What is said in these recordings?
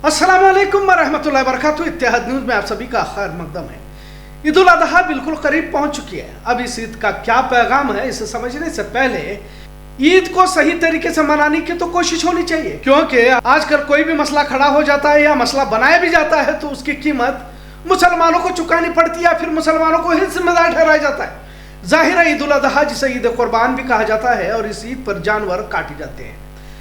अस्सलाम वालेकुम वरहमतुल्लाहि वबरकातुहू। इत्तेहाद न्यूज़ में आप सभी का खैर मकदम है। ईद उल अजहा बिल्कुल करीब पहुंच चुकी है। अब इस ईद का क्या पैगाम है, इसे समझने से पहले ईद को सही तरीके से मनाने की तो कोशिश होनी चाहिए, क्योंकि आजकल कोई भी मसला खड़ा हो जाता है या मसला बनाया भी जाता है तो उसकी कीमत मुसलमानों को चुकानी पड़ती है या फिर मुसलमानों को ही जिम्मेदार ठहराया जाता है। जाहिर है ईद उल अजहा जिसे ईद कुर्बान भी कहा जाता है और इस ईद पर जानवर काटे जाते हैं।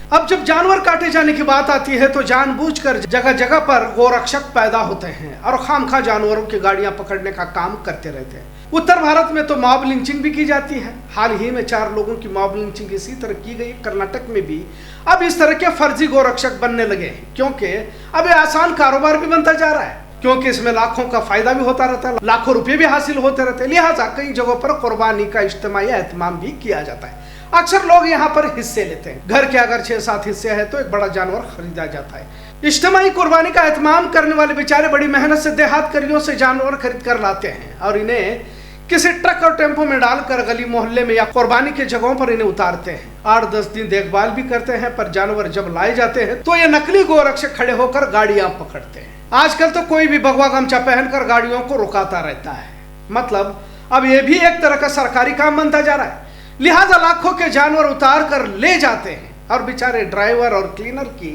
अब जब जानवर काटे जाने की बात आती है तो जानबूझकर जगह जगह पर गोरक्षक पैदा होते हैं और खामखा जानवरों की गाड़ियां पकड़ने का काम करते रहते हैं। उत्तर भारत में तो मॉब लिंचिंग भी की जाती है। हाल ही में 4 लोगों की मॉब लिंचिंग इसी तरह की गई। कर्नाटक में भी अब इस तरह के फर्जी गोरक्षक बनने लगे हैं, क्योंकि अब ये आसान कारोबार भी बनता जा रहा है, क्योंकि इसमें लाखों का फायदा भी होता रहता है, लाखों रुपए भी हासिल होते रहते हैं। लिहाजा कई जगहों पर कुर्बानी का इज्तिमाई एहतमाम भी किया जाता है। अक्सर लोग यहाँ पर हिस्से लेते हैं। घर के अगर 6-7 हिस्से हैं तो एक बड़ा जानवर खरीदा जाता है। इज्तिमाई कुर्बानी का एहतमाम करने वाले बेचारे बड़ी मेहनत से देहात करियों से जानवर खरीद कर लाते हैं और इन्हें किसी ट्रक और टेम्पो में डालकर गली मोहल्ले में या कुर्बानी की जगहों पर इन्हें उतारते हैं। 8-10 दिन देखभाल भी करते हैं, पर जानवर जब लाए जाते हैं तो ये नकली गोरक्षक खड़े होकर गाड़ियां पकड़ते हैं। आजकल तो कोई भी भगवा गमछा पहनकर गाड़ियों को रुकाता रहता है। मतलब अब ये भी एक तरह का सरकारी काम बनता जा रहा है। लिहाजा लाखों के जानवर उतार कर ले जाते हैं और बेचारे ड्राइवर और क्लीनर की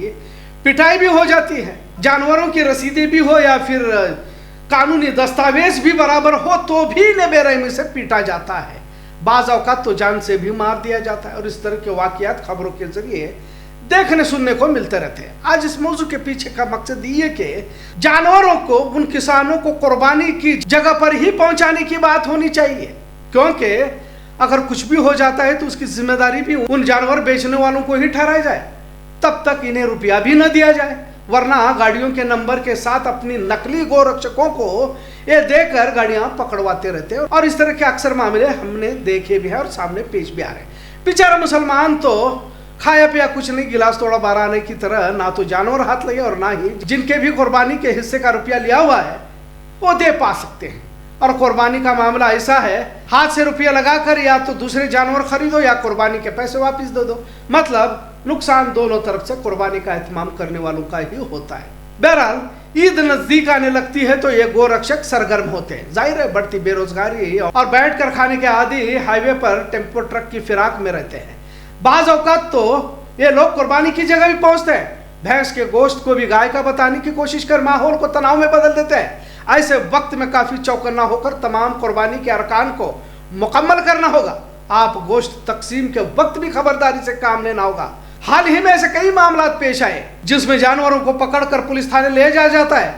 पिटाई भी हो जाती है। जानवरों की रसीदें भी हो या फिर कानूनी दस्तावेज भी बराबर हो तो भी इन्हें बेरहमी से पीटा जाता है। बाज औकात तो जान से भी मार दिया जाता है और इस तरह के वाकयात खबरों के जरिए देखने सुनने को मिलते रहते हैं। आज इस मौजू के पीछे का मकसद ये कि जानवरों को उन किसानों को कुर्बानी की जगह पर ही पहुंचाने की बात होनी चाहिए, क्योंकि अगर कुछ भी हो जाता है तो उसकी जिम्मेदारी भी उन जानवर बेचने वालों को ही ठहराया जाए, तब तक इन्हें रुपया भी न दिया जाए, वरना गाड़ियों के नंबर के साथ अपनी नकली गोरक्षकों को ये देकर गाड़ियां पकड़वाते रहते हैं। और इस तरह के अक्सर मामले हमने देखे भी हैं और सामने पेश भी आ रहे हैं। बेचारा मुसलमान तो खाया पिया कुछ नहीं, गिलास तोड़ा बारह की तरह ना तो जानवर हाथ लगे और ना ही जिनके भी कुर्बानी के हिस्से का रुपया लिया हुआ है वो दे पा सकते हैं। और कुर्बानी का मामला ऐसा है, हाथ से रुपया लगाकर या तो दूसरे जानवर खरीदो या कुर्बानी के पैसे वापस दे दो। मतलब नुकसान दोनों तरफ से कुर्बानी का एहतमाम करने वालों का ही होता है। बहरहाल ईद नजदीक आने लगती है तो ये गोरक्षक सरगर्म होते हैं। जाहिर है बढ़ती बेरोजगारी और बैठकर खाने के आदि हाईवे पर टेम्पो ट्रक की फिराक में रहते हैं। बाज औकात तो ये लोग कुर्बानी की जगह भी पहुंचते हैं, भैंस के गोश्त को भी गाय का बताने की कोशिश कर माहौल को तनाव में बदल देते हैं। ऐसे वक्त में काफी चौकन्ना होकर तमाम कुर्बानी के अरकान को मुकम्मल करना होगा। आप गोश्त तकसीम के वक्त भी खबरदारी से काम लेना होगा। हाल ही में ऐसे कई मामला पेश आए जिसमें जानवरों को पकड़कर पुलिस थाने ले जाया जाता है,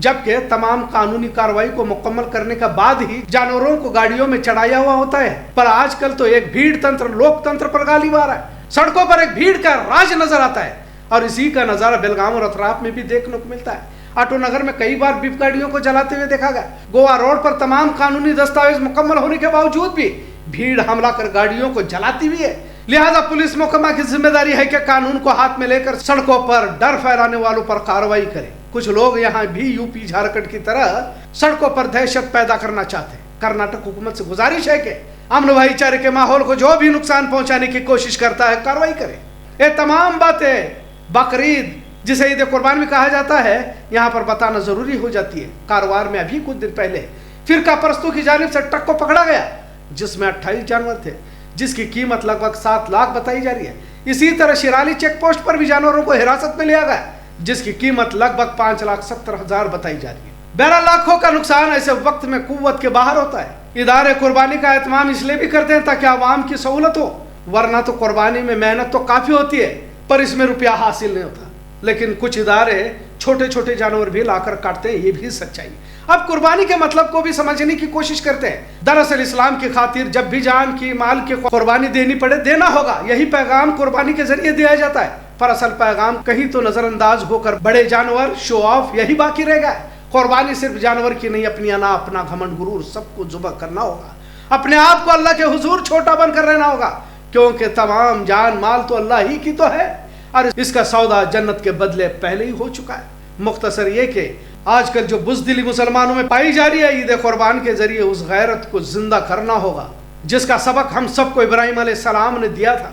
जबकि तमाम कानूनी कार्रवाई को मुकम्मल करने के बाद ही जानवरों को गाड़ियों में चढ़ाया हुआ होता है। पर आजकल तो एक भीड़ तंत्र लोकतंत्र पर गाली मार रहा है। सड़कों पर एक भीड़ का राज नजर आता है और इसी का नजारा बेलगाम और अतराफ में भी देखने को मिलता है। ऑटो नगर में कई बार बीफ गाड़ियों को जलाते हुए देखा गया। गोवा रोड पर तमाम कानूनी दस्तावेज मुकम्मल होने के बावजूद भी भीड़ हमला कर गाड़ियों को जलाती हुई है। लिहाजा पुलिस महकमा की जिम्मेदारी है कि कानून को हाथ में लेकर सड़कों पर डर फैलाने वालों पर कार्रवाई करे। कुछ लोग यहाँ भी यूपी झारखंड की तरह सड़कों पर दहशत पैदा करना चाहते हैं। कर्नाटक हुकूमत से गुजारिश है कि अमन भाईचारे के माहौल को जो भी नुकसान पहुंचाने की कोशिश करता है कार्रवाई करे। ये तमाम बातें बकरीद जिसे ईद कुर्बान भी कहा जाता है यहाँ पर बताना जरूरी हो जाती है। कारोबार में अभी कुछ दिन पहले फिरका परस्तों की जानिब से ट्रक को पकड़ा गया जिसमें 28 जानवर थे, जिसकी कीमत लगभग 7 लाख बताई जा रही है। इसी तरह शिराली चेक पोस्ट पर भी जानवरों को हिरासत में लिया गया जिसकी कीमत लगभग 5,70,000 बताई जा रही है। 12 लाखों का नुकसान ऐसे वक्त में कुव्वत के बाहर होता है। इदारे कुर्बानी का एहतमाम इसलिए भी करते हैं ताकि आवाम की सहूलत हो, वरना तो कुर्बानी में मेहनत तो काफी होती है पर इसमें रुपया हासिल नहीं होता। लेकिन कुछ इदारे छोटे छोटे जानवर भी लाकर काटते हैं, ये भी सच्चाई। अब कुर्बानी के मतलब को भी समझने की कोशिश करते हैं। दरअसल इस्लाम की खातिर जब भी जान की माल की कुर्बानी देनी पड़े देना होगा, यही पैगाम कुर्बानी के जरिए दिया जाता है। पर असल पैगाम कहीं तो नजरअंदाज होकर बड़े जानवर शो ऑफ यही बाकी रह गया। कुर्बानी सिर्फ जानवर की नहीं, अपनी अना अपना घमंड गुरूर सबको जुबा करना होगा। अपने आप को अल्लाह के हुजूर छोटा बनकर रहना होगा, क्योंकि तमाम जान माल तो अल्लाह ही की तो है और इसका सौदा जन्नत के बदले पहले ही हो चुका है। मुख्तसर ये कि आजकल जो बुज़दिली मुसलमानों में पाई जा रही है, ईद कुर्बान के जरिए उस गैरत को जिंदा करना होगा जिसका सबक हम सबको इब्राहिम अलैहिस्सलाम ने दिया था।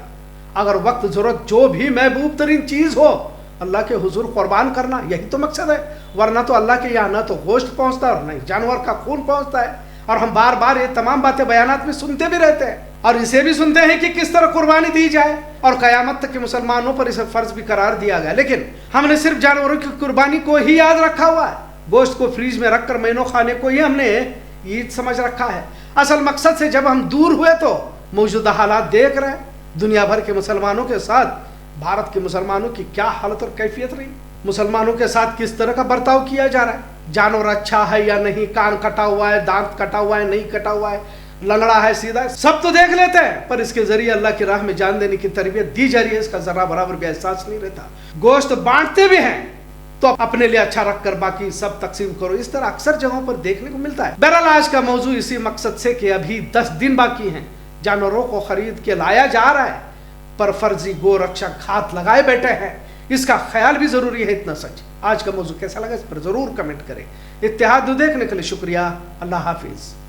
अगर वक्त जरूरत जो भी महबूब तरीन चीज हो अल्लाह के हुजूर कुर्बान करना, यही तो मकसद है। वरना तो अल्लाह के यहाँ ना तो गोश्त पहुँचता और नहीं जानवर का खून पहुँचता है। और हम बार बार ये तमाम बातें बयानात में सुनते भी रहते हैं और इसे भी सुनते हैं कि किस तरह कुर्बानी दी जाए और क़यामत तक के मुसलमानों पर इसे फ़र्ज भी करार दिया गया। लेकिन हमने सिर्फ जानवरों की कुर्बानी को ही याद रखा हुआ है, गोश्त को फ्रीज में रखकर महीनों खाने को ही हमने ईद समझ रखा है। असल मकसद से जब हम दूर हुए तो मौजूदा हालात देख रहे हैं, दुनिया भर के मुसलमानों के साथ भारत के मुसलमानों की क्या हालत और कैफियत रही, मुसलमानों के साथ किस तरह का बर्ताव किया जा रहा है, जानवर अच्छा है या नहीं, कान कटा हुआ है, दांत कटा हुआ है, नहीं कटा हुआ है, लंगड़ा है, सीधा है, सब तो देख लेते हैं, पर इसके जरिए अल्लाह की राह में जान देने की तरबियत दी जा रही है, इसका जरा बराबर भी एहसास नहीं रहता। गोश्त बांटते भी हैं तो अपने लिए अच्छा रखकर बाकी सब तकसीम करो, इस तरह अक्सर जगहों पर देखने को मिलता है। बहरहाल आज का मौजू इसी मकसद से कि अभी 10 दिन बाकी हैं, जानवरों को खरीद के लाया जा रहा है पर फर्जी गो रक्षक हाथ लगाए बैठे हैं, इसका ख्याल भी जरूरी है। इतना सच। आज का मौजू कैसा लगा इस पर जरूर कमेंट करें। इत्तेहाद देखने के लिए शुक्रिया। अल्लाह हाफिज।